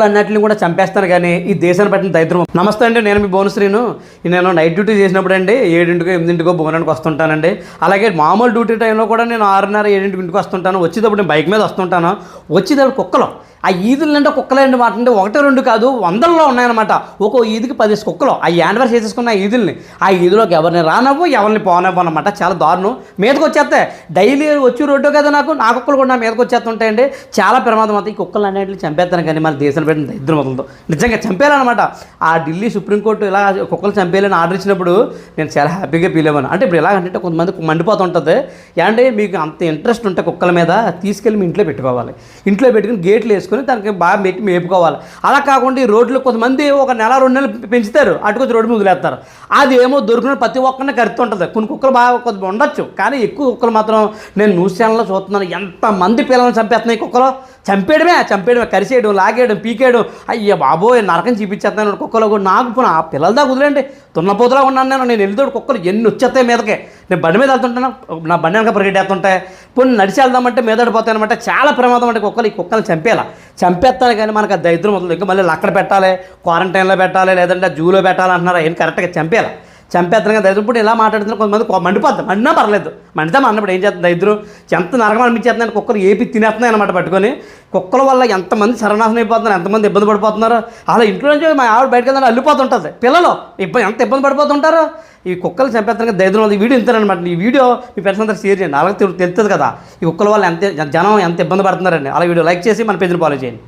అన్నింటిని కూడా చంపేస్తాను కానీ ఈ దేశాన్ని పట్టిన దరిద్రం. నమస్తే అండి, నేను మీ భువనశ్రీను. నేను నైట్ డ్యూటీ చేసినప్పుడు అండి 7కో 8కో భోజనానికి వస్తుంటానండి. అలాగే మామూలు డ్యూటీ టైంలో కూడా నేను 6:30 7 వస్తుంటాను. వచ్చేటప్పుడు నేను బైక్ మీద వస్తుంటాను. వచ్చేటప్పుడు కుక్కలు ఆ ఈదులు అంటే కుక్కలేండి మాట అంటే 1 2 కాదు 100లో ఉన్నాయన్నమాట. ఒక్కో ఈదికి 10 కుక్కలు ఆ యానివర్స్ చేసేసుకున్న ఆ ఈదుల్ని ఆ ఈదులోకి ఎవరిని రానవ్వు ఎవరిని పోనవ్వు అనమాట. చాలా దారుణం. మీదకి వచ్చేస్తాయి డైలీ వచ్చి రోడ్డు కదా నా కుక్కలు కూడా నా మీదకి వచ్చేస్తుంటాయండి. చాలా ప్రమాదం అవుతాయి. ఈ కుక్కలు అన్నింటిని చంపేస్తాను కానీ మన దేశం పెట్టిన ఇద్దరు మొదలతో నిజంగా చంపేయాలన్నమాట. ఆ ఢిల్లీ సుప్రీంకోర్టు ఇలా కుక్కలు చంపేయాలని ఆర్డర్ ఇచ్చినప్పుడు నేను చాలా హ్యాపీగా ఫీల్ అయ్యాను. అంటే ఇప్పుడు ఎలాగంటే కొంతమంది మండిపోతుంటుంది. అంటే మీకు అంత ఇంట్రెస్ట్ ఉంటే కుక్కల మీద తీసుకెళ్ళి మీ ఇంట్లో పెట్టుకోవాలి. ఇంట్లో పెట్టుకుని గేట్లు వేసుకొని దానికి బాగా పెట్టి మేపుకోవాలి. అలా కాకుండా ఈ రోడ్లు కొంతమంది 1 నెల 2 నెలలు పెంచుతారు, అటుకొచ్చి రోడ్డు మీద వదిలేస్తారు. అది ఏమో దొరికిన ప్రతి ఒక్కరిని కరుతుంటుంది. కొన్ని కుక్కలు బాగా కొంచెం ఉండొచ్చు, కానీ ఎక్కువ కుక్కలు మాత్రం నేను న్యూస్ ఛానల్లో చూస్తున్నాను. ఎంతమంది పిల్లల్ని చంపేస్తున్నాయి కుక్కలు. చంపేయడమే కరిసేయడం, లాగేయడం, పీకేయడం. అయ్యా బాబోయ్ నరకం చూపించేస్తున్నాను కుక్కలు కూడా. నాకు ఆ పిల్లల దాకా వదిలేండి, తున్నపోతులా ఉన్నాను నేను వెళ్ళితోడు కుక్కలు ఎన్ని వచ్చేస్తాయి మీదకే. నేను బండి మీద వెళ్తుంటాను, నా బండి వెనక పరిగెట్టేస్తుంటాయి. కొన్ని నడిచి వెళ్దామంటే మీదడిపోతాయి అనమాట. చాలా ప్రమాదం అంటే కుక్కలు. ఈ కుక్కలు చంపేస్తాను కానీ మనకు ఆ దరిద్రం అవుతుంది. ఇంకా మళ్ళీ అక్కడ పెట్టాలి, క్వారంటైన్లో పెట్టాలి, లేదంటే జూలో పెట్టాలి అంటున్నారు. ఏం కరెక్ట్గా చంపేస్తాను కానీ దరిద్రం. ఇప్పుడు ఇలా మాట్లాడుతున్నారు కొంతమంది మండిపోద్దాం, మండినా పర్లేదు. మండితే అన్నప్పుడు ఏం చేస్తుంది దరిద్రం. ఎంత నరకం అనిపించేస్తున్నాను. కుక్కలు ఏపీ తినేస్తున్నాయి అనమాట పట్టుకొని. కుక్కల వల్ల ఎంతమంది సర్వనాశనం అయిపోతున్నారు, ఎంతమంది ఇబ్బంది పడిపోతున్నారు. అలా ఇంట్లో నుంచి మా ఆవిడ బయటకు వెళ్తే అల్లిపోతుంటుంది. పిల్లలు ఎంత ఇబ్బంది పడిపోతుంటారు. ఈ కుక్కలు చంపేస్తానికి దరిద్రం. ఈ వీడియో ఇంతేనమాట. ఈ వీడియో మీ ఫ్రెండ్స్ అందరూ షేర్ చేయండి. అలాగే తెలుస్తుంది కదా ఈ కుక్కల వల్ల జనం ఎంత ఇబ్బంది పడుతున్నారండి. అలా వీడియో లైక్ చేసి మన పేజ్ని ఫాలో చేయండి.